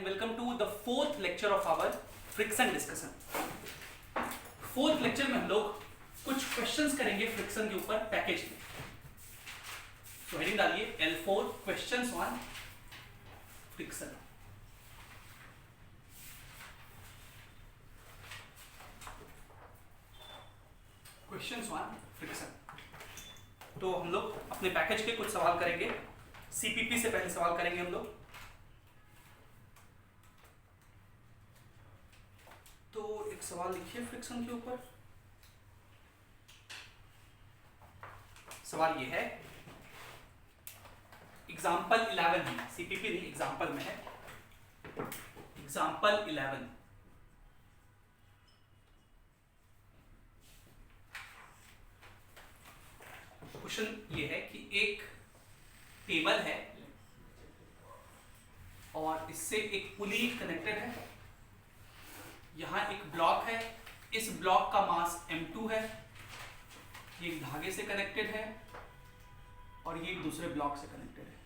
and welcome to the fourth lecture of our friction discussion. Fourth lecture में हम लोग कुछ क्वेश्चंस करेंगे फ्रिक्शन के ऊपर पैकेज में. तो हेडिंग डालिए L4 questions on friction. Questions on friction. तो हम लोग अपने पैकेज के कुछ सवाल करेंगे. सीपीपी से पहले सवाल करेंगे हम लोग. तो एक सवाल लिखिए फ्रिक्शन के ऊपर. सवाल ये है, एग्जाम्पल 11 है, सीपीपी नहीं एग्जाम्पल में है. एग्जाम्पल 11. क्वेश्चन ये है कि एक टेबल है और इससे एक पुली कनेक्टेड है. यहाँ एक ब्लॉक है, इस ब्लॉक का मास m2 है, ये एक धागे से कनेक्टेड है और ये एक दूसरे ब्लॉक से कनेक्टेड है.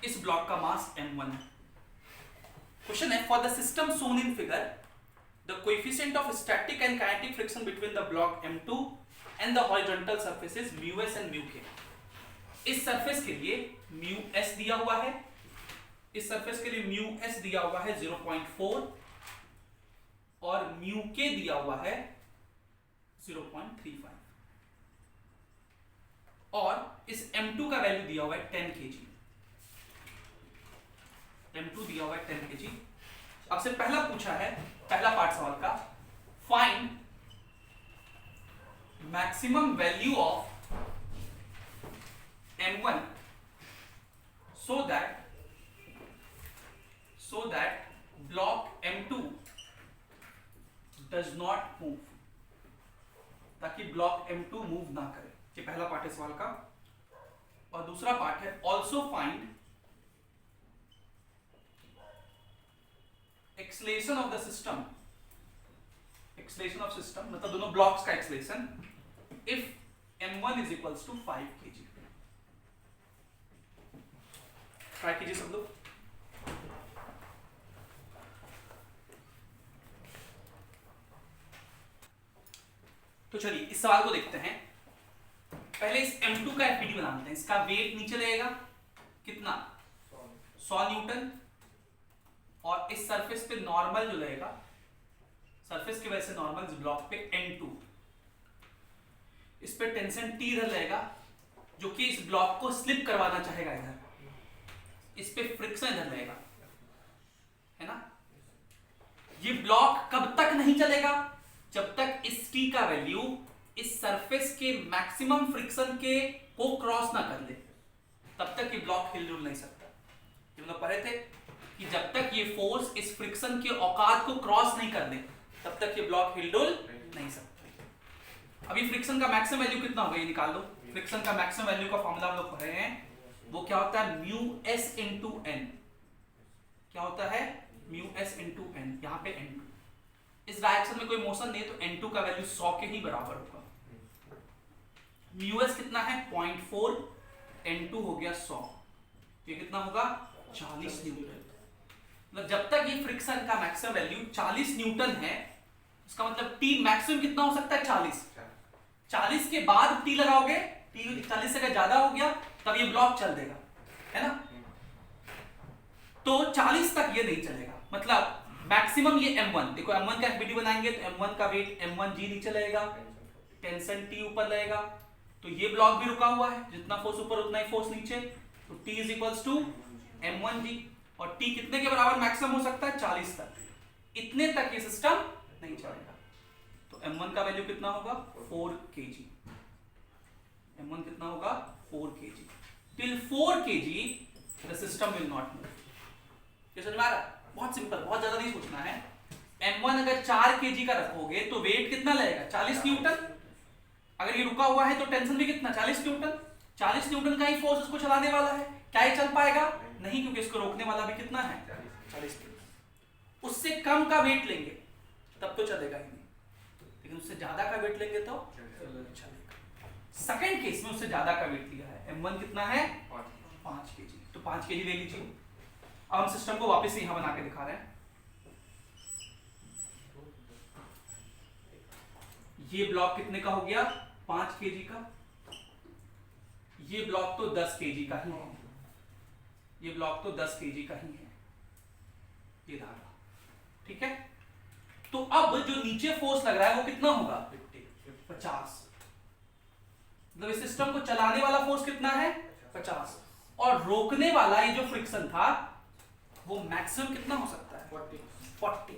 इस ब्लॉक का मास m1 है. क्वेश्चन है, for the system shown in figure the coefficient of static and kinetic friction between the block m2 and the horizontal surfaces μs and μk. इस सरफेस के लिए μs दिया हुआ है, इस सरफेस के लिए μs दिया हुआ है 0.4 और μk दिया हुआ है 0.35 और इस m2 का वैल्यू दिया हुआ है 10 kg. m2 दिया हुआ है 10 kg. अब से पहला पूछा है, पहला पार्ट सवाल का, find maximum value of m1 so that block m2 does not move, ताकि ब्लॉक m2 मूव ना करे. ये पहला पार्ट है सवाल का. और दूसरा पार्ट है, also find acceleration of the system. Acceleration of system मतलब दोनों ब्लॉक्स का acceleration if m1 is equals to 5 kg. Try कीजिए सब लोग. तो चलिए इस सवाल को देखते हैं. पहले इस m2 का एफपीडी बनाते हैं. इसका वेट नीचे लगेगा कितना, 100 न्यूटन. और इस सरफेस पे नॉर्मल जो लगेगा, सरफेस की वजह से नॉर्मल इस ब्लॉक पे n2. इस पे टेंशन T इधर लगेगा जो कि इस ब्लॉक को स्लिप करवाना चाहेगा इधर. इस पे फ्रिक्शन इधर लगेगा, है ना. ये ब्लॉक कब तक नहीं चलेगा, जब तक इस T का वैल्यू इस सरफेस के मैक्सिमम फ्रिक्शन के को क्रॉस ना कर ले, तब तक ये ब्लॉक हिलडुल नहीं सकता. ये मतलब पढ़े थे कि जब तक ये फोर्स इस फ्रिक्शन के औकात को क्रॉस नहीं कर ले, तब तक ये ब्लॉक हिलडुल नहीं सकता. अभी फ्रिक्शन का मैक्सिमम वैल्यू कितना होगा ये निकाल लो. फ्रिक्शन का मैक्सिमम वैल्यू का फॉर्मूला हम लोग पढ़े हैं. वो क्या होता है, μs into n. क्या होता है, μs into n. यहाँ पे n2. इस डायरेक्शन में कोई मोशन नहीं है तो n2 का वैल्यू 100 के ही बराबर होगा. μs कितना है 0.4, n2 हो गया 100. ये कितना होगा 40 न्यूटन. मतलब जब तक ये फ्रिक्शन का मैक्सिमम वैल्यू 40 न्यूटन है, इसका मतलब T मैक्सिमम कितना हो सकता है 40. 40 के बाद T लगाओगे, T 40 से ज्यादा हो गया तब ये ब्लॉक चल देगा, है ना. तो 40 तक ये नहीं चलेगा. मतलब मैक्सिमम ये m1, देखो m1 का एफबीडी बनाएंगे तो m1 का वेट m1g नीचे लगेगा, टेंशन T ऊपर लगेगा. तो ये ब्लॉक भी रुका हुआ है, जितना फोर्स ऊपर उतना ही फोर्स नीचे. तो T is equals to m1g. और T कितने के बराबर मैक्सिमम हो सकता है 40 तक. इतने तक ये सिस्टम नहीं चलेगा. तो m1 का वैल्यू कितना होगा 4 kg. m1 कितना होगा 4 kg. Till 4 kg the system will not move. ये समझ में आ रहा? बहुत सिंपल, बहुत ज्यादा नहीं सोचना है. m1 अगर 4 kg का रखोगे तो वेट कितना लगेगा 40 न्यूटन. अगर ये रुका हुआ है तो टेंशन भी कितना 40 न्यूटन. 40 न्यूटन का ही फोर्स इसको चलाने वाला है. क्या ये चल पाएगा नहीं, क्योंकि इसको रोकने वाला भी कितना है 40 न्यूटन. उससे कम का वेट लेंगे तब तो चलेगा ही नहीं, लेकिन उससे ज्यादा का वेट लेंगे तो चलेगा. सेकंड केस में उससे ज्यादा का वेट लिया है. m1 कितना है 5 kg. तो 5 kg ले लीजिए. अब हम सिस्टम को वापस से यहां बना के दिखा रहे हैं। ये ब्लॉक कितने का हो गया? 5 kg का। ये ब्लॉक तो 10 kg का ही है, ये ब्लॉक तो 10 kg का ही है, ये धागा, ठीक है। तो अब जो नीचे फोर्स लग रहा है वो कितना होगा? 50। मतलब इस सिस्टम को चलाने वाला फोर्स कितना है? 50। और रोकने वाला ये जो फ्रिक्शन था वो मैक्सिमम कितना हो सकता है? 40।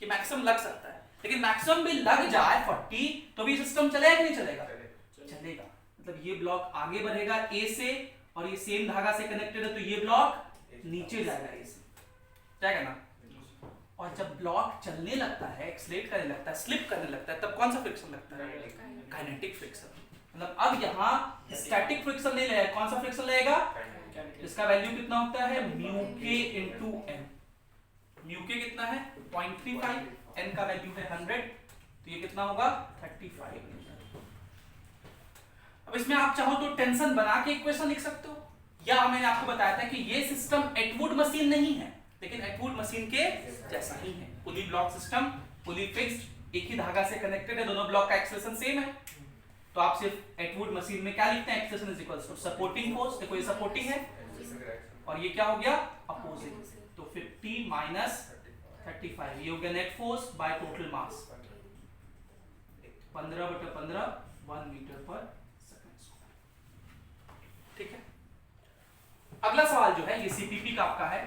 ये मैक्सिमम लग सकता है, लेकिन मैक्सिमम भी लग जाए 40 तो भी सिस्टम चलेगा कि नहीं चलेगा? चलेगा। मतलब ये ब्लॉक आगे बढ़ेगा ए से, और ये सेम धागा से कनेक्टेड है, तो ये ब्लॉक नीचे जाएगा ए से, जाएगा ना। और जब ब्लॉक चलने लगता है, एक्सलेट करने लगता है, स्लिप करने लगता है, तब कौन सा फ्रिक्शन लगता है? Kinetic friction. मतलब अब यहाँ स्टैटिक फ्रिक्शन नहीं लगेगा, कौन सा फ्रिक्शन लगेगा? इसका वैल्यू कितना होता है? म्यू के इंटू एन। म्यू के कितना है? 0.35, एन का वैल्यू है 100, तो ये कितना होगा? 35। अब इसमें आप चाहो तो टेंशन बना के इक्वेशन लिख सकते हो, या मैंने आपको बताया था कि ये सिस्टम एटवुड मशीन नहीं है, लेकिन एटवुड मशीन के जैसा ही है। पुली ब्लॉक सिस्टम, पुली फिक्स्ड, एक ही धागा से कनेक्टेड है, दोनों ब्लॉक का एक्सेलरेशन सेम है। तो आप सिर्फ एटवुड मशीन में क्या लिखते हैं? Acceleration is equals to supporting force, देखो ये सपोर्टिंग है, और ये क्या हो गया? अपोजिंग। तो 50 माइनस 35, ये हो गया net force by total mass, 15/15 1 metre पर सेकंड। ठीक है। अगला सवाल जो है ये सीपीपी का आपका है।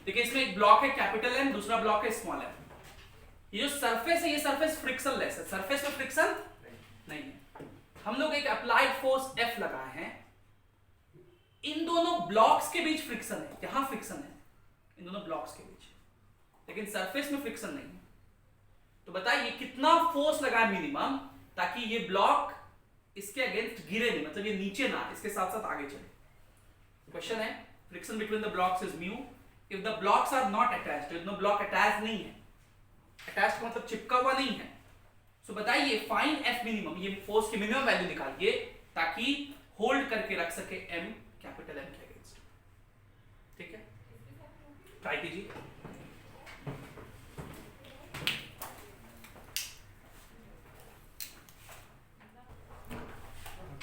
देखिए इसमें एक ब्लॉक है कैपिटल एम, दूसरा ब्लॉक है स्मॉल एम। ये जो सरफेस है ये सरफेस फ्रिक्शन लेस है, सरफेस में फ्रिक्शन नहीं है। हम लोग एक अप्लाइड फोर्स एफ लगाए हैं, इन दोनों ब्लॉक्स के बीच फ्रिक्शन है, यहां फ्रिक्शन है इन दोनों ब्लॉक्स के बीच, लेकिन सरफेस में फ्रिक्शन नहीं है। तो बताइए कितना फोर्स लगाए मिनिमम, ताकि ये ब्लॉक इसके अगेंस्ट गिरे नहीं, मतलब ये नीचे ना, इसके साथ साथ आगे चले। क्वेश्चन है friction between the blocks is mu if the blocks are not attached, दोनों ब्लॉक अटैच नहीं है, अटैच्ड मतलब चिपका हुआ नहीं है। सो बताइए फाइंड एफ मिनिमम, ये फोर्स की मिनिमम वैल्यू निकालिए ताकि होल्ड करके रख सके एम, कैपिटल एम के अगेंस्ट। ठीक है, ट्राई कीजिए।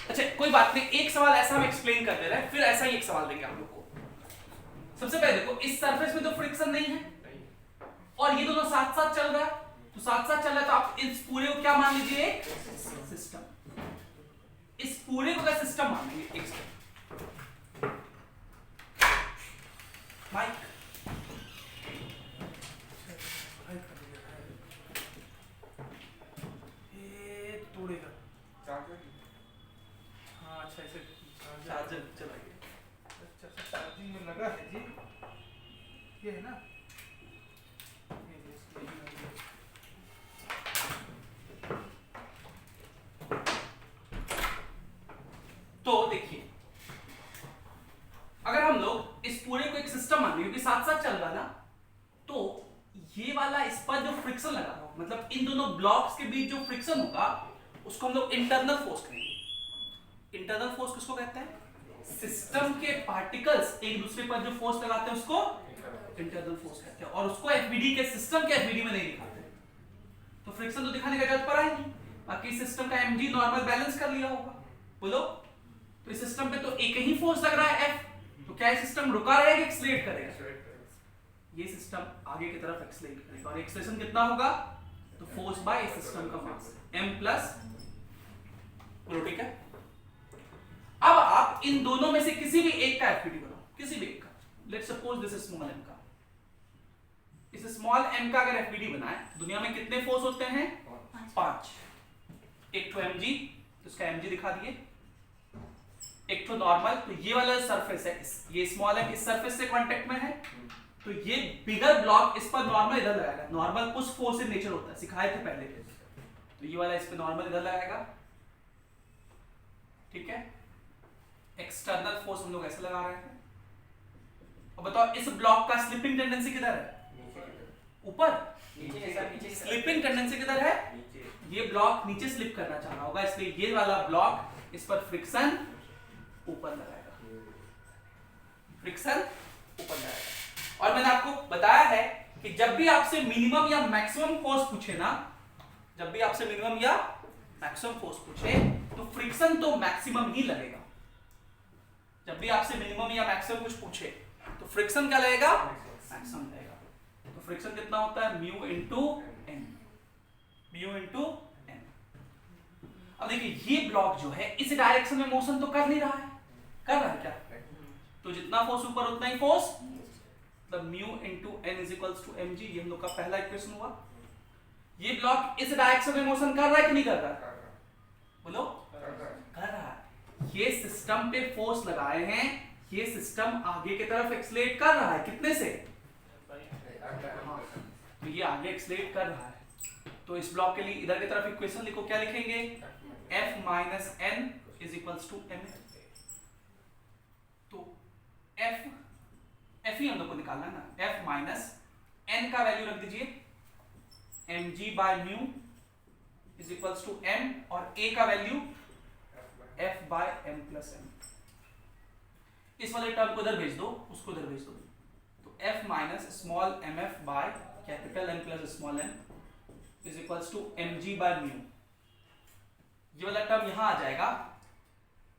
अच्छा कोई बात नहीं, एक सवाल ऐसा हम एक्सप्लेन कर दे रहे हैं, फिर ऐसा ही एक सवाल देंगे हम लोग को। सबसे पहले देखो इस सरफेस में तो फ्रिक्शन नहीं है, और ये दोनों साथ साथ चल रहा है, तो साथ साथ चल रहा है, तो आप इस पूरे को क्या मान लीजिए? एक सिस्टम। इस पूरे को क्या सिस्टम मान लीजिए? एक सेकंड माइक, ये तोड़ेगा हाँ। अच्छा ऐसे चार्जर चला गया। अच्छा चार्जिंग में लगा है जी, ये है ना, तो देखिए अगर हम लोग इस पूरे को एक सिस्टम मान लें, क्योंकि साथ साथ चल रहा है ना, तो ये वाला इस पर जो फ्रिक्शन लगा रहा हो, मतलब इन दोनों ब्लॉक्स के बीच जो फ्रिक्शन होगा उसको हम लोग इंटरनल फोर्स कहेंगे। इंटरनल फोर्स किसको कहते हैं? सिस्टम के पार्टिकल्स एक दूसरे पर जो फोर्स लगाते हैं उसको इंटरनल फोर्स कहते हैं, और उसको एफबीडी के सिस्टम के एफबीडी में नहीं दिखाते। तो फ्रिक्शन तो दिखाने का जरूरत पड़ा ही नहीं, बाकी सिस्टम का एमजी नॉर्मल बैलेंस कर लिया होगा। बोलो, तो इस सिस्टम पे तो एक ही फोर्स लग रहा है एफ, तो क्या ये सिस्टम रुका रहेगा कि एक्सलेट करेगा? ये सिस्टम आगे की तरफ एक्सलेट करेगा, और एक्सलेशन कितना होगा? तो फोर्स बाय सिस्टम का मास m प्लस, बोलो ठीक है। अब आप इन दोनों में से किसी भी एक का एफबीडी बनाओ, किसी भी एक का। Let's suppose this small m का, इस स्मॉल m का अगर एफबीडी बनाए, दुनिया में कितने फोर्स होते हैं? 5। एक तो mg, तो इसका mg दिखा दिए, एक तो नॉर्मल, तो ये वाला सरफेस है, ये स्मॉल m इस सरफेस से कांटेक्ट में है, तो ये बिगर ब्लॉक इस पर नॉर्मल इधर लगाएगा। नॉर्मल कुछ फोर्स इन नेचर होता है, सिखाए थे पहले, तो ये वाला इस पे नॉर्मल इधर लगाएगा, ठीक है। एक्सटर्नल फोर्स हम लोग ऐसे लगा रहे हैं। अब बताओ इस ब्लॉक का स्लिपिंग टेंडेंसी किधर है? ऊपर। स्लिपिंग टेंडेंसी किधर है? ये ब्लॉक नीचे स्लिप करना चाह रहा होगा, इसलिए ये वाला ब्लॉक इस पर फ्रिक्शन ऊपर लगाएगा, फ्रिक्शन ऊपर लगाएगा। और मैंने आपको बताया है कि जब भी आपसे मिनिमम या मैक्सिमम फोर्स पूछे ना, जब भी आपसे मिनिमम या मैक्सिमम फोर्स पूछे तो फ्रिक्शन तो मैक्सिमम ही लगेगा। जब भी आपसे मिनिमम या मैक्सिमम कुछ पूछे तो फ्रिक्शन क्या लगेगा, मैक्सिमम लगेगा। तो फ्रिक्शन कितना होता है, mu into N, mu into N. अब देखिए ये ब्लॉक जो है इस डायरेक्शन में मोशन तो कर नहीं रहा है, कर रहा है क्या, तो जितना फोर्स ऊपर उतना ही फोर्स, मतलब mu into N is equals to m g. ये हम लोग का पहला इक्वेशन हुआ। ये ब्लॉक इस डायरेक्शन में मोशन कर रहा है कि नहीं कर रहा है, बोलो कर रहा है। ये सिस्टम पे फोर्स लगाए हैं, ये सिस्टम आगे की तरफ एक्सलेट कर रहा है, कितने से, हाँ, तो ये आगे एक्सलेट कर रहा है। तो इस ब्लॉक के लिए इधर की तरफ इक्वेशन लिखो, क्या लिखेंगे, F minus N is equals to m. तो F ही हम लोग को निकालना है ना, F माइनस एन का वैल्यू रख दीजिए mg by mu is equals to m, और a का वैल्यू F by m plus m। इस वाले टर्म को इधर भेज दो, उसको इधर भेज दो। तो F minus small mf by capital M plus small m is equals to mg by mu. ये वाला टर्म यहां आ जाएगा,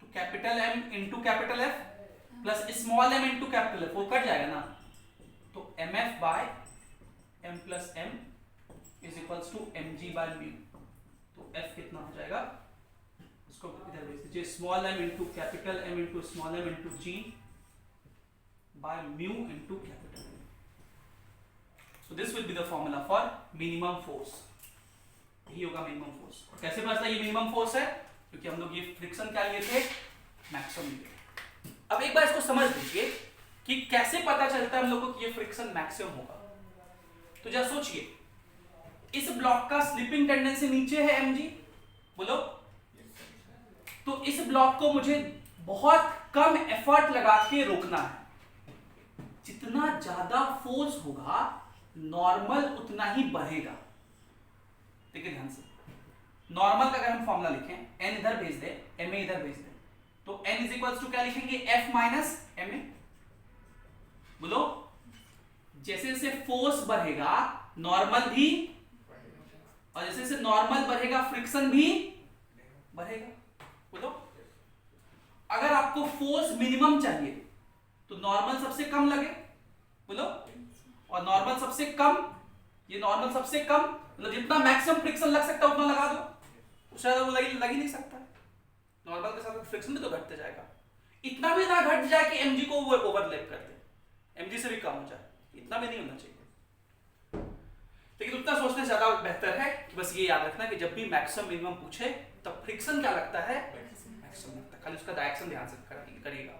तो capital M into capital F plus small m into capital F, वो कट जाएगा ना, तो mf by m plus m is equals to mg by mu. तो f कितना हो जाएगा, इसको इधर भेज दीजिए, small m into capital M into small m into g by mu into capital M। So this will be the formula for minimum force. यही होगा मिनिमम फोर्स। और कैसे पता ये मिनिमम फोर्स है, क्योंकि हम लोग ये फ्रिक्शन क्या लिए थे, मैक्सिमम लिए। अब एक बार इसको समझ लीजिए कि कैसे पता चलता है हम लोग को कि ये फ्रिक्शन मैक्सिमम होगा। तो जरा सोचिए, इस ब्लॉक का स्लिपिंग टेंडेंसी नीचे है mg, बोलो, तो इस ब्लॉक को मुझे बहुत कम एफर्ट लगा के रोकना है। जितना ज्यादा फोर्स होगा नॉर्मल उतना ही बढ़ेगा। देखिए ध्यान से, नॉर्मल का अगर हम फॉर्मूला लिखें, n इधर भेज दे, ma इधर भेज दे, तो n इज इक्वल्स टू क्या लिखेंगे, f माइनस ma। बोलो, जैसे जैसे फोर्स बढ़ेगा नॉर्मल भी, और जैसे जैसे नॉर्मल बढ़ेगा फ्रिक्शन भी बढ़ेगा। बोलो, अगर आपको फोर्स मिनिमम चाहिए तो नॉर्मल सबसे कम लगे, बोलो, और नॉर्मल सबसे कम, ये नॉर्मल सबसे कम, मतलब जितना मैक्सिमम फ्रिक्शन लग सकता है उतना लगा दो, उससे ज्यादा वो लग ही नहीं सकता। नॉर्मल के साथ फ्रिक्शन भी तो घटते जाएगा, इतना भी ना घट जाए कि mg को वो ओवरलैप कर दे, mg से भी कम हो जाए, इतना भी नहीं होना चाहिए। लेकिन उतना सोचने से ज्यादा बेहतर है कि बस ये याद रखना कि जब भी मैक्सिमम मिनिमम पूछे तब फ्रिक्शन क्या लगता है, मैक्सिमम लगता है, खाली उसका डायरेक्शन ध्यान से करिएगा।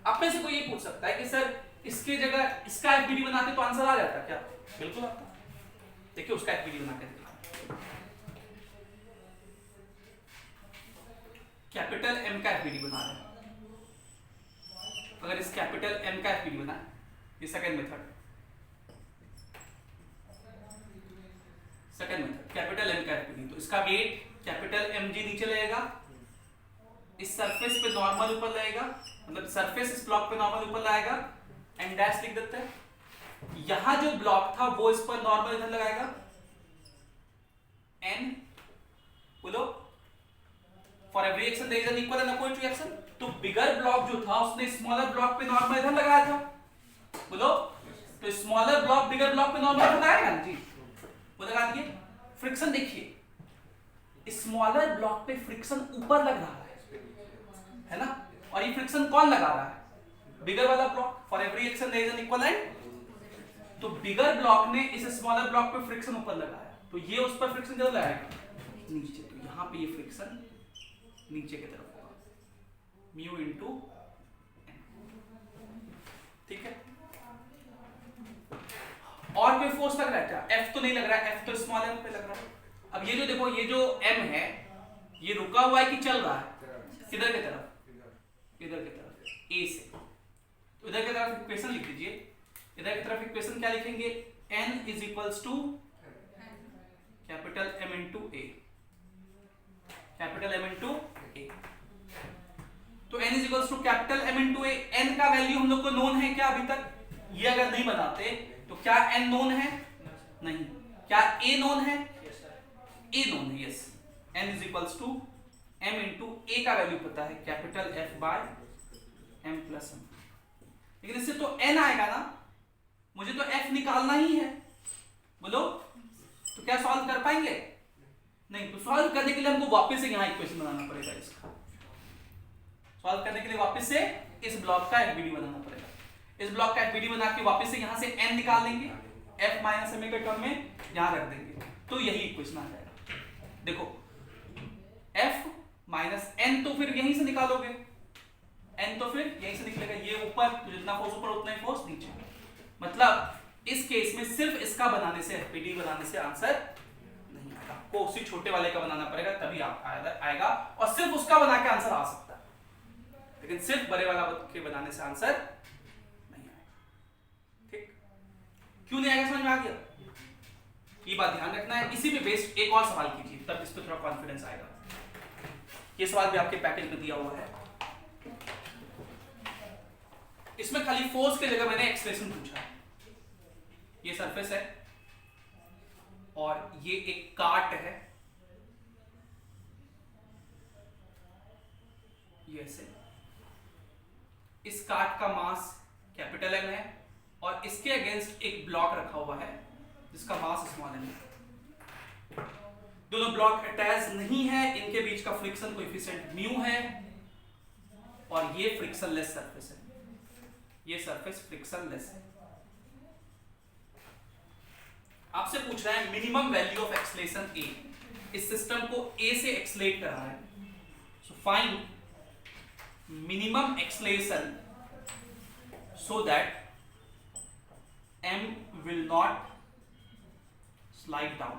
आप में से कोई ये पूछ सकता है कि सर इसके जगह इसका एफबीडी बनाते तो आंसर आ जाता क्या, बिल्कुल आता। देखिए उसका एफबीडी बना के दिखाओ, कैपिटल M का एफबीडी बना रहे हैं। अगर इस कैपिटल M का एफबीडी बना, ये सेकंड मेथड, कैपिटल M का एफबीडी, तो इसका वेट कैपिटल mg नीचे लगेगा, इस सरफेस पे नॉर्मल ऊपर लगेगा, मतलब सरफेस इस ब्लॉक पे नॉर्मल ऊपर लाएगा, एंड डैश लिख देते हैं। यहां जो ब्लॉक था वो इस पर नॉर्मल इधर लगाएगा, n, बोलो, for every action there is an equal and opposite reaction. तो बिगर ब्लॉक जो था उसने स्मॉलर ब्लॉक पे नॉर्मल इधर लगाया था, बोलो, तो स्मॉलर ब्लॉक बिगर ब्लॉक पे नॉर्मल लगाएगा ना जी, वो लगा दिए। फ्रिक्शन देखिए, स्मॉलर ब्लॉक पे फ्रिक्शन ऊपर लग रहा है ना, और ये फ्रिक्शन कौन लगा रहा है, बिगर वाला block. For every action there is an equal and, तो बिगर ब्लॉक ने इस स्मॉलर ब्लॉक पे फ्रिक्शन ऊपर लगाया, तो ये उस पर फ्रिक्शन किधर लगाएगा, नीचे। तो यहां पे ये फ्रिक्शन नीचे की तरफ होगा, म्यू इंटू एन, ठीक है। और कोई फोर्स लग रहा है क्या, F तो नहीं लग रहा है, F तो स्मॉल m पे लग रहा है। अब ये जो देखो, ये जो m है ये रुका हुआ है कि चल रहा है, किधर की तरफ, इधर की तरफ, A से। तो इधर की तरफ इक्वेशन लिख दीजिए, इधर की तरफ इक्वेशन क्या लिखेंगे, n is equals to capital M into A, capital M into A। तो n is equals to capital M into A, n का वैल्यू हम लोग को नोन है क्या अभी तक, ये अगर नहीं बनाते तो क्या n नोन है? नहीं। क्या a नोन है? a नोन है, yes. n is equals to m into a का वैल्यू पता है capital F by m plus m। लेकिन इससे तो n आएगा ना, मुझे तो f निकालना ही है। बोलो तो क्या सॉल्व कर पाएंगे? नहीं। तो सॉल्व करने के लिए हमको वापस से यहां इक्वेशन बनाना पड़ेगा। इसका सॉल्व करने के लिए वापस से इस ब्लॉक का एफबीडी बनाना पड़ेगा। इस ब्लॉक का एफबीडी बना के वापस से यहां से n निकाल लेंगे, f माइनस m के टर्म में यहां रख देंगे, तो यही इक्वेशन आ जाएगा। देखो f माइनस n तो फिर यहीं से निकालोगे, n तो फिर यहीं से निकलेगा। ये ऊपर तो जितना फोर्स ऊपर उतना ही फोर्स नीचे। मतलब इस केस में सिर्फ इसका बनाने से, एफबीडी बनाने से आंसर नहीं आएगा। आपको उसी छोटे वाले का बनाना पड़ेगा, तभी आएगा। और सिर्फ उसका बना के आंसर आ सकता है, लेकिन सिर्फ बड़े वाला के बनाने से आंसर नहीं आएगा। ठीक, क्यों नहीं आएगा समझ में आ गया? ये बात ध्यान रखना है। इसी पे बेस्ड एक और सवाल कीजिए, तब इस पे थोड़ा कॉन्फिडेंस आएगा। ये सवाल भी आपके पैकेज में दिया हुआ है। इसमें खाली फोर्स की जगह मैंने एक्सप्रेशन पूछा है। ये सरफेस है और ये एक काट है, ये ऐसे। इस काट का मास कैपिटल M है और इसके अगेंस्ट एक ब्लॉक रखा हुआ है जिसका मास स्मॉल m है। दोनों ब्लॉक अटैच नहीं है, इनके बीच का फ्रिक्शन कोएफिशिएंट म्यू है और ये फ्रिक्शनलेस सरफेस है। ये सरफेस फ्रिक्शनलेस है। आपसे पूछ रहा है minimum value of acceleration A। इस सिस्टम को A से एक्सलेट कर रहा है। So find minimum acceleration so that M will not slide down,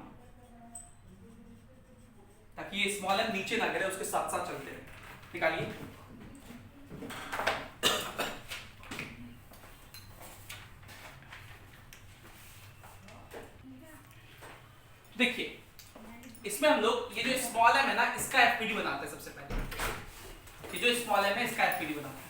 ताकि ये स्मॉल m नीचे ना गिरे, उसके साथ साथ चलते रहे। निकालिए। देखिए इसमें हम लोग ये जो स्मॉल m है ना, इसका एफपीडी बनाते हैं सबसे पहले। ये जो स्मॉल m है इसका एफपीडी बनाते हैं।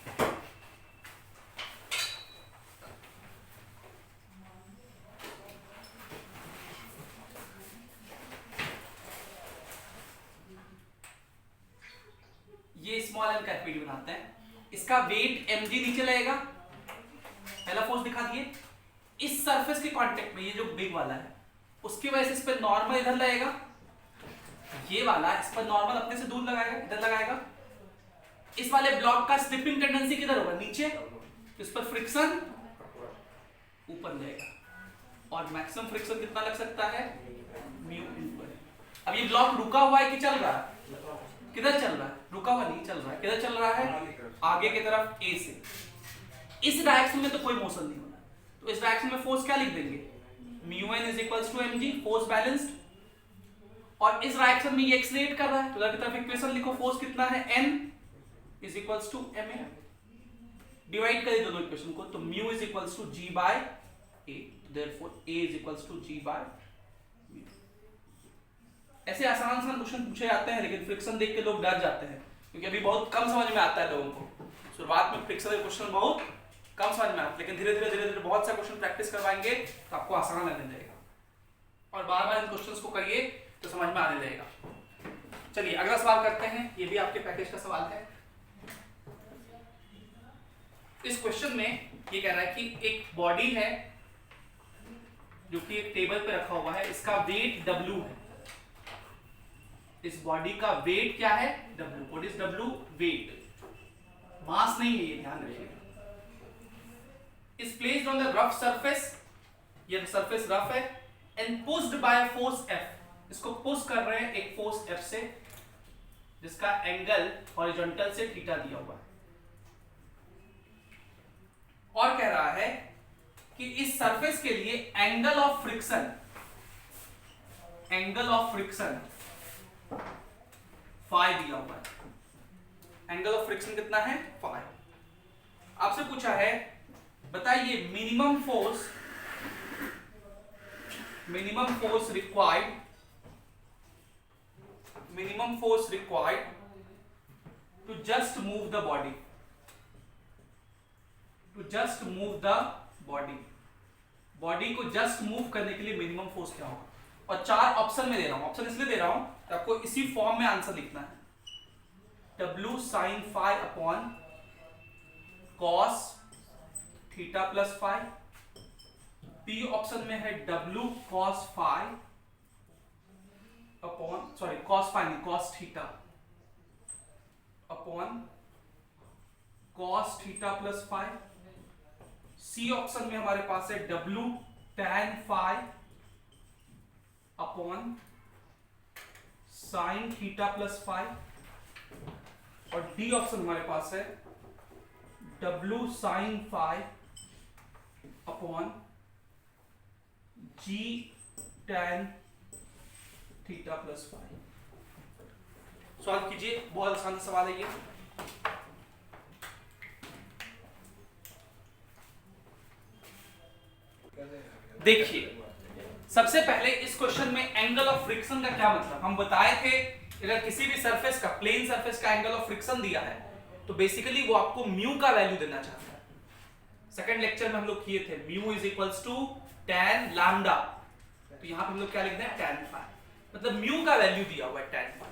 ये स्मॉल m का एफपीडी बनाते हैं। इसका वेट mg नीचे लगेगा, पहला फोर्स दिखा दिए। इस सरफेस के कांटेक्ट में ये जो बिग वाला है उसकी वजह से इस पर नॉर्मल इधर लगेगा, ये वाला इस पर नॉर्मल अपने से दूर लगाएगा, इधर लगाएगा। इस वाले ब्लॉक का स्लिपिंग टेंडेंसी किधर होगा? नीचे। इस पर फ्रिक्शन ऊपर लगेगा और मैक्सिमम फ्रिक्शन कितना लग सकता है? Mu into. अब ये ब्लॉक रुका हुआ है कि चल रहा है? किधर चल रहा है? रुका हुआ नहीं चल रहा है। किधर चल रहा है? आगे की तरफ A से। इस डायरेक्शन में तो कोई मोशन नहीं होना, तो इस डायरेक्शन में फोर्स क्या लिख देंगे? Mu N is equals to mg, force balanced. और इस डायरेक्शन में ये एक्सलेट कर रहा है, तो उधर की तरफ इक्वेशन लिखो, फोर्स कितना है? n is equals to ma। Divide करें दोनों इक्वेशन को, तो mu is equals to g by a, therefore a is equals to g by mu. ऐसे आसान क्वेश्चन पूछे जाते हैं, लेकिन फ्रिक्शन देख के लोग डर जाते हैं, क्योंकि अभी बहुत कम समझ में आता है लोगों को। शुरुआत में फ्रिक्शन के क्वेश्चन बहुत कम समझ में आते, लेकिन धीरे धीरे बहुत सा क्वेश्चन प्रैक्टिस करवाएंगे तो आपको आसान लगने लगेगा, और बार बार इन क्वेश्चंस को करिए तो समझ में आने लगेगा। चलिए अगला सवाल करते हैं, ये भी आपके पैकेज का सवाल है। इस क्वेश्चन में ये कह रहा है कि एक बॉडी है जो कि एक टेबल पे रखा हुआ है, इसका वेट W है। इस बॉडी का वेट क्या है? W। What is W? Weight, mass नहीं है ये, ध्यान रखिएगा। is placed on the rough surface, ये सरफेस रफ है, and pushed by a force F, इसको पुश कर रहे हैं एक फोर्स F से, जिसका एंगल हॉरिजॉन्टल से थीटा दिया हुआ है। और कह रहा है कि इस सरफेस के लिए एंगल ऑफ फ्रिक्शन फाई दिया हुआ है। एंगल ऑफ फ्रिक्शन कितना है? फाई। आपसे पूछा है बताइए minimum force required to just move the body को जस्ट मूव करने के लिए मिनिमम फोर्स क्या होगा, और 4 ऑप्शन में दे रहा हूं। ऑप्शन इसलिए दे रहा हूं कि आपको इसी फॉर्म में आंसर लिखना है। W sin phi upon cos theta plus phi. B option में है W cos phi upon, sorry cos phi नहीं, cos theta upon cos theta plus phi. C option में हमारे पास है W tan phi upon sin theta plus phi. और D option हमारे पास है W sin phi upon G tan theta plus phi. Solve कीजिए, बहुत आसान सवाल है ये। देखिए सबसे पहले इस क्वेश्चन में एंगल ऑफ फ्रिक्शन का क्या मतलब, हम बताए थे अगर किसी भी सरफेस का, प्लेन सरफेस का एंगल ऑफ फ्रिक्शन दिया है तो बेसिकली वो आपको म्यू का वैल्यू देना चाहता है। सेकंड लेक्चर में हम लोग किए थे mu is equals to tan lambda, तो यहां पे हम लोग क्या लिखते हैं tan phi, मतलब म्यू का वैल्यू दिया हुआ है tan phi।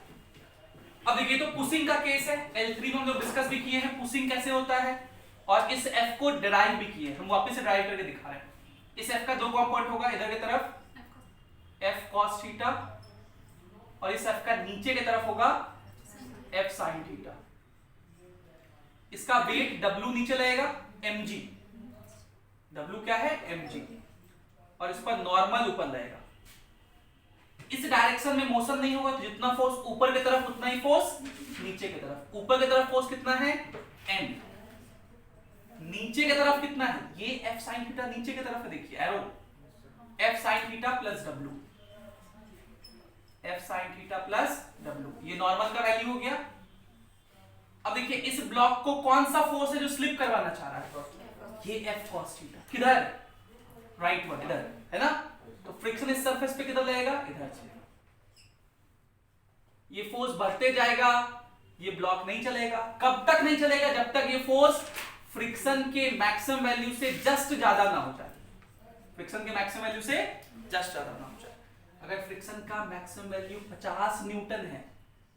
अब देखिए तो पुशिंग का केस है, L3 में हम लोग डिस्कस भी किए हैं पुशिंग कैसे होता है, और इस F को डिराइव भी किए हैं, हम वापस से डिराइव करके दिखा रहे हैं। इस F का 2 कंपोनेंट होगा, इधर की तरफ F cos थीटा और इस F का नीचे की तरफ होगा F sin थीटा। इसका वेट W नीचे लगेगा mg, W क्या है mg, और इस पर नॉर्मल ऊपर लगेगा। इस डायरेक्शन में मोशन नहीं होगा तो जितना फोर्स ऊपर की तरफ उतना ही फोर्स नीचे की तरफ। ऊपर की तरफ फोर्स कितना है n, नीचे की तरफ कितना है, ये F sin थीटा नीचे की तरफ है, देखिए arrow F sin theta plus W, F sin theta plus W, ये नॉर्मल का वैल्यू हो गया। अब देखिए इस ब्लॉक को कौन सा फोर्स है जो स्लिप करवाना चाह रहा है, ये F cos थीटा, किधर राइट वन, इधर है ना, तो फ्रिक्शन इस सरफेस पे किधर लगेगा, इधर से। ये फोर्स बढ़ते जाएगा, ये ब्लॉक नहीं चलेगा। कब तक नहीं चलेगा, जब तक ये फोर्स फ्रिक्शन के मैक्सिमम वैल्यू से जस्ट ज्यादा ना हो जाए, फ्रिक्शन के मैक्सिमम वैल्यू से जस्ट ज्यादा ना हो जाए। अगर फ्रिक्शन का मैक्सिमम वैल्यू 50 न्यूटन है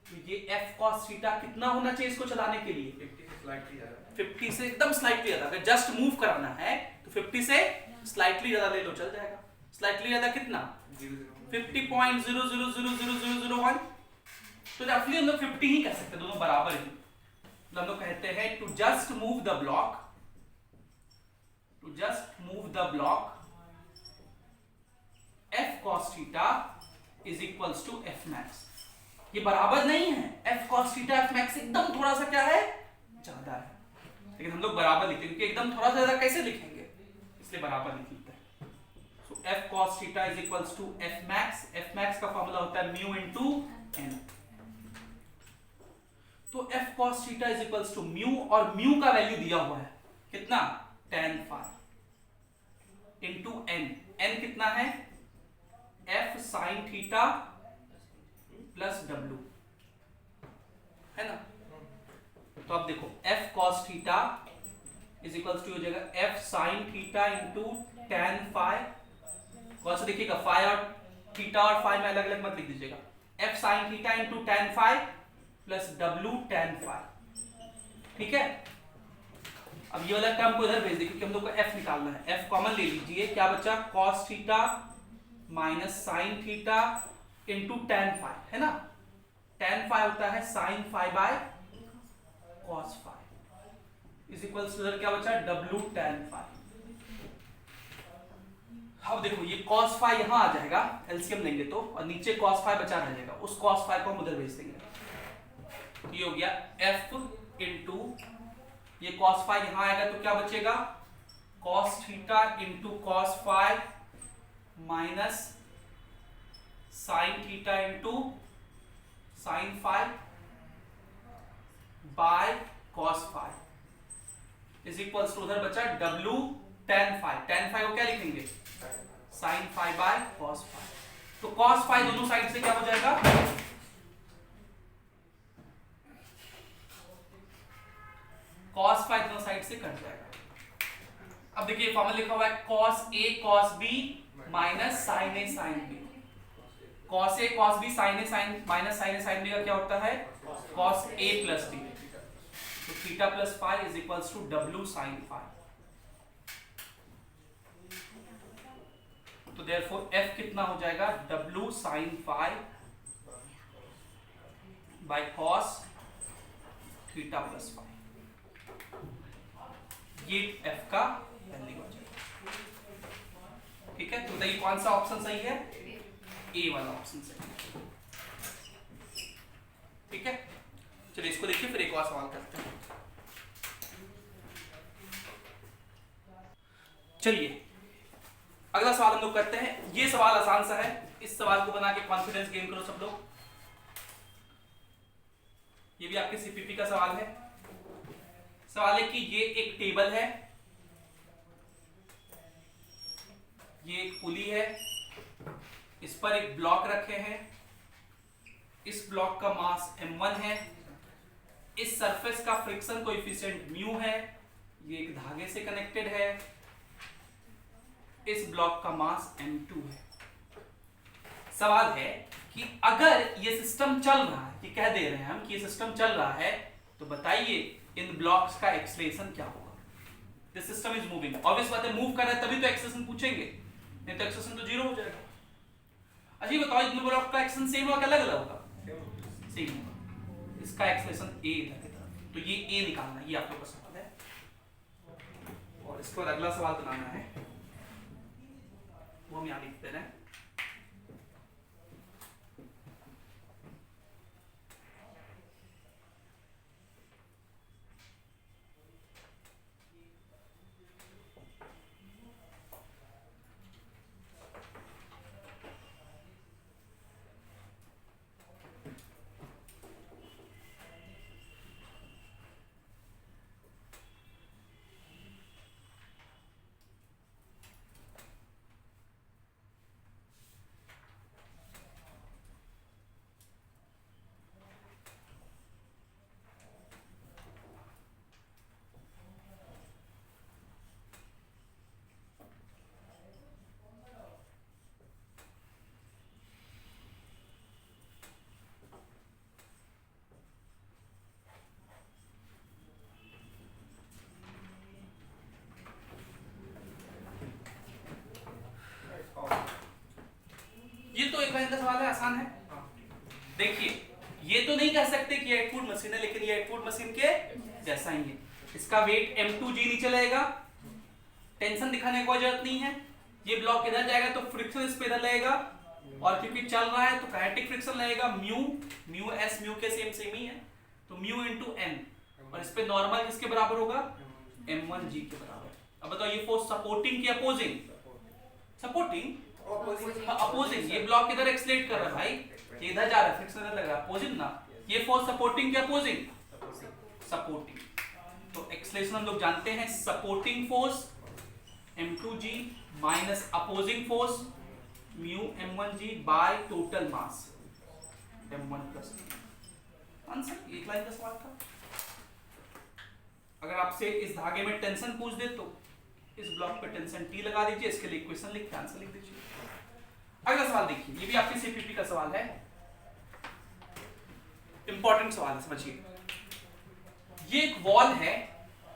तो ये F cos थीटा कितना होना चाहिए इसको चलाने के लिए, 50 से एकदम स्लाइटली ज्यादा। अगर जस्ट मूव कराना है तो 50 से स्लाइटली ज्यादा ले लो, चल जाएगा। स्लाइटली ज्यादा कितना, 50.00000001, तो रफली हम लोग 50 ही कह सकते हैं, दोनों बराबर ही। हम लोग कहते हैं to just move the block, to just move the block F cos theta is equals to F max। ये बराबर नहीं है, F cos theta F max एकदम थोड़ा सा क्या है, ज्यादा है, लेकिन हम लोग बराबर लिखते हैं क्योंकि एकदम थोड़ा सा ज्यादा कैसे लिखेंगे, इसलिए बराबर लिख लेते हैं। So F cos theta is equals to F max। F max का फॉर्मूला होता है म्यू इनटू n। तो F cos theta is equals to mu, और म्यू का वैल्यू दिया हुआ है कितना, tan phi into n। n कितना है, F sin theta plus W, है ना। तो अब देखो F cos theta is equals to हो जाएगा F sin theta into tan phi। कौन सा देखिएगा, phi और थीटा और phi में अलग अलग मत लिख दीजिएगा, F sin theta into tan phi plus W tan phi, ठीक है। अब ये वाला टर्म को इधर भेज दे क्योंकि हम लोग को F निकालना है। F कॉमन ले लीजिए, क्या बचा, cos theta minus sine theta into tan phi, है ना। tan phi होता है sin phi by cos phi is equals to क्या बचा, W tan phi। अब देखो ये cos phi यहां आ जाएगा, एलसीएम लेंगे तो, और नीचे cos phi बचा रह जाएगा, उस cos phi को हम उधर भेज देंगे। ये हो गया F इंटू, ये cos phi यहां आएगा तो क्या बचेगा, cos theta into cos phi minus sine theta into sine phi by cos phi is equals to, उधर बचा W tan phi। tan phi को क्या लिखेंगे, sine phi by cos phi. तो कॉस फाई दोनों साइड से क्या हो जाएगा, कॉस फाई दोनों साइड से कट जाएगा। अब देखिए फॉर्मूला लिखा हुआ है cos a cos b minus sin a sin b। cos a cos b sin a sin minus sin a sin b का क्या होता है cos a प्लस b। तो theta plus phi is equals to w sin phi. तो therefore f कितना हो जाएगा w sin phi by cos theta plus phi. ये f का वैल्यू हो जाएगा। ठीक है, तो बताइए कौन सा ऑप्शन सही है? ए वाला ऑप्शन सही है। ठीक है, चलिए इसको देखिए फिर एक और सवाल करते हैं। चलिए अगला सवाल हम लोग करते हैं। ये सवाल आसान सा है, इस सवाल को बना के कॉन्फिडेंस गेन करो सब लोग। ये भी आपके सीपीपी का सवाल है। सवाल है कि ये एक टेबल है, ये एक पुली है, इस पर एक ब्लॉक रखे हैं, इस ब्लॉक का मास m1 है, इस सरफेस का फ्रिक्शन कोएफिशिएंट म्यू है, ये एक धागे से कनेक्टेड है, इस ब्लॉक का मास m2 है। सवाल है कि अगर ये सिस्टम चल रहा है, ये कह दे रहे हैं हम कि ये सिस्टम चल रहा है, तो बताइए इन ब्लॉक्स का एक्सेलरेशन क्या होगा। This system is moving, obvious बात है मूव कर रहा है तभी तो एक्सेलरेशन पूछेंगे, नहीं तो एक्सेलरेशन तो जीरो हो जाएगा। अच्छा बताओ इन ब्लॉक का एक्सेलरेशन सेम होगा कि अलग अलग होगा? सेम होगा। इसका एक्सेलरेशन a इधर की तरफ, तो ये a निकालना है, ये आप लोग का सवाल है। और इसके बाद अगला सवाल बनाना है, वो हम यहाँ लिखते हैं। ये तो एक महीने का सवाल है, आसान है। देखिए ये तो नहीं कह सकते कि 8 फुट मशीन है, लेकिन ये 8 फुट मशीन के जैसा ही है। इसका वेट m2g नीचे लगेगा, टेंशन दिखाने की कोई जरूरत नहीं है। ये ब्लॉक इधर जाएगा तो फ्रिक्शन इस पे इधर लगेगा, और क्योंकि चल रहा है तो काइनेटिक फ्रिक्शन लगेगा म्यू s म्यू के सेम ही है, तो म्यू इनटू n, और इस पे नॉर्मल किसके बराबर होगा m1g के बराबर। अब बताओ ये फोर्स सपोर्टिंग की अपोजिंग? Supporting, opposing. ये ब्लॉक इधर एक्सलेट कर रहा है भाई, ये इधर जा रहा है, फ्रिक्शन इधर लग रहा है, अपोजिंग ना। ये फोर्स सपोर्टिंग की अपोजिंग? सपोर्टिंग। तो एक्सलेशन हम लोग जानते हैं, supporting force m2g minus opposing force mu m1g bye total मास m1 प्लस। आंसर एक लाइन का सवाल था। अगर आपसे इस धागे में टेंशन पूछ दे तो इस ब्लॉक पे टेंशन T लगा दीजिए, इसके लिए इक्वेशन लिख के आंसर लिख दीजिए। अगला सवाल देखिए, ये भी आपके सीपीपी का सवाल है, इंपॉर्टेंट सवाल है, समझिए। ये एक वॉल है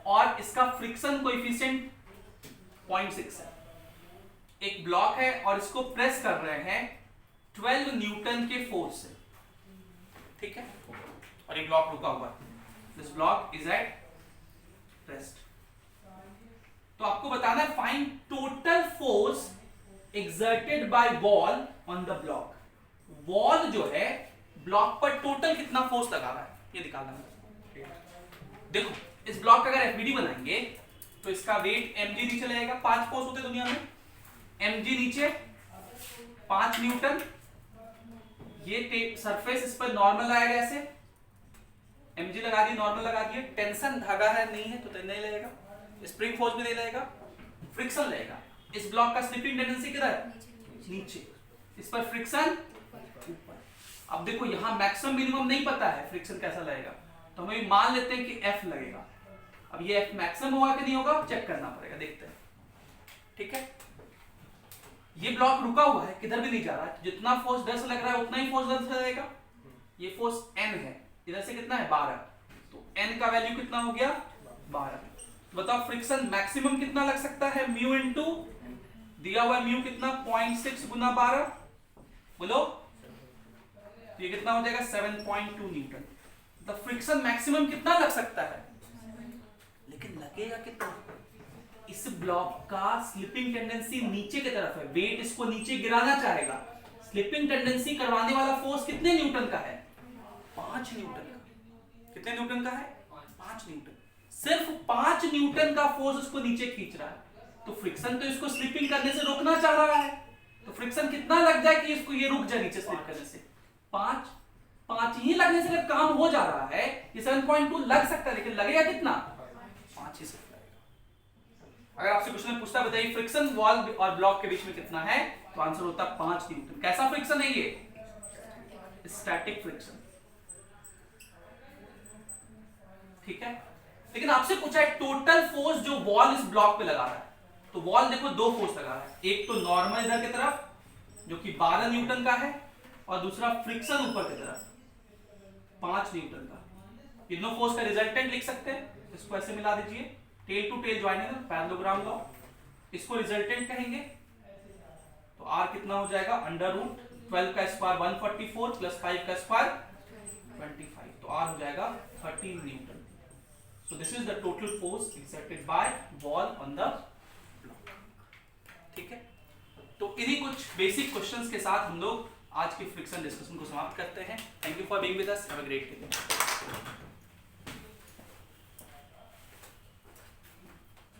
और इसका फ्रिक्शन कोएफिशिएंट 0.6 है। एक ब्लॉक है और इसको प्रेस कर रहे हैं 12 न्यूटन के फोर्स से, ठीक है, और ये ब्लॉक रुका हुआ है। This block is at rest. तो आपको बताना है find total force exerted by wall on the block. Wall जो है ब्लॉक पर टोटल कितना फोर्स लगा रहा है ये निकालना है। देखो इस ब्लॉक का अगर एफबीडी बनाएंगे तो इसका वेट mg नीचे लगेगा, 5 फोर्स होते दुनिया में, mg नीचे 5 न्यूटन, ये सरफेस इस पर नॉर्मल आएगा, ऐसे mg लगा दिए, नॉर्मल लगा दिए, टेंशन धागा है नहीं है तो नहीं लगेगा, स्प्रिंग फोर्स भी नहीं लगेगा, फ्रिक्शन लगेगा। इस ब्लॉक का स्लिपिंग टेंडेंसी किधर है? नीचे। इस पर फ्रिक्शन ऊपर। अब देखो यहां मैक्सिमम मिनिमम नहीं पता है फ्रिक्शन कैसा लगेगा, तो हम मान लेते हैं कि F लगेगा। अब ये F मैक्सिमम होगा कि नहीं होगा चेक करना पड़ेगा, देखते हैं। ठीक है, ये ब्लॉक रुका हुआ है, किधर भी नहीं जा रहा है, जितना फोर्स 10 लग रहा है उतना ही फोर्स 10 लगेगा। ये फोर्स n है, इधर से कितना है 12, तो n का वैल्यू कितना हो गया 12। बताओ फ्रिक्शन मैक्सिमम कितना लग सकता है, म्यू इनटू दिया हुआ म्यू कितना 0.6 गुना 12, बोलो ये कितना हो जाएगा 7.2 न्यूटन। तो फ्रिक्शन मैक्सिमम कितना लग सकता है, लेकिन लगेगा कितना, इस ब्लॉक का स्लिपिंग टेंडेंसी नीचे की तरफ है, वेट इसको नीचे गिराना चाहेगा, स्लिपिंग टेंडेंसी करवाने वाला फोर्स कितने न्यूटन का है 5 न्यूटन का। कितने न्यूटन का है 5 न्यूटन, सिर्फ 5 न्यूटन का फोर्स उसको नीचे खींच रहा है। तो फ्रिक्शन तो इसको स्लिपिंग करने से रोकना चाह रहा है, तो फ्रिक्शन कितना लग जाए कि इसको ये रुक जाए नीचे स्लिप करने से, 5 ही लगने से अगर काम हो जा रहा है, ये 7.2 लग सकता है, लेकिन लगेगा कितना 5 ही से लगेगा। अगर आपसे क्वेश्चन पूछता बताइए फ्रिक्शन वॉल और ब्लॉक के बीच में कितना है, तो आंसर होता है 5 न्यूटन। कैसा फ्रिक्शन है ये, स्टैटिक फ्रिक्शन, ठीक है। लेकिन आपसे पूछा है टोटल फोर्स जो वॉल इस ब्लॉक पे लगा रहा है, तो वॉल देखो 2 फोर्स लगा रहा है, एक तो नॉर्मल इधर की तरफ जो कि 12 न्यूटन का है, और दूसरा फ्रिक्शन ऊपर की तरफ 5 न्यूटन का। तीनों फोर्स का रिजल्टेंट लिख सकते हैं, इसको ऐसे मिला दीजिए, tail to tail joining parallelogram law, इसको रिजल्टेंट कहेंगे। तो R कितना हो जाएगा अंडर रूट 12 का स्क्वायर 144 प्लस 5 का स्क्वायर 25, तो R हो जाएगा 13 Newton. So this is the total force exerted by wall on the block, ठीक है। तो इन्हीं कुछ बेसिक क्वेश्चंस के साथ हम लोग आज की फ्रिक्शन डिस्कशन को समाप्त करते हैं। Thank you for being with us, have a great day.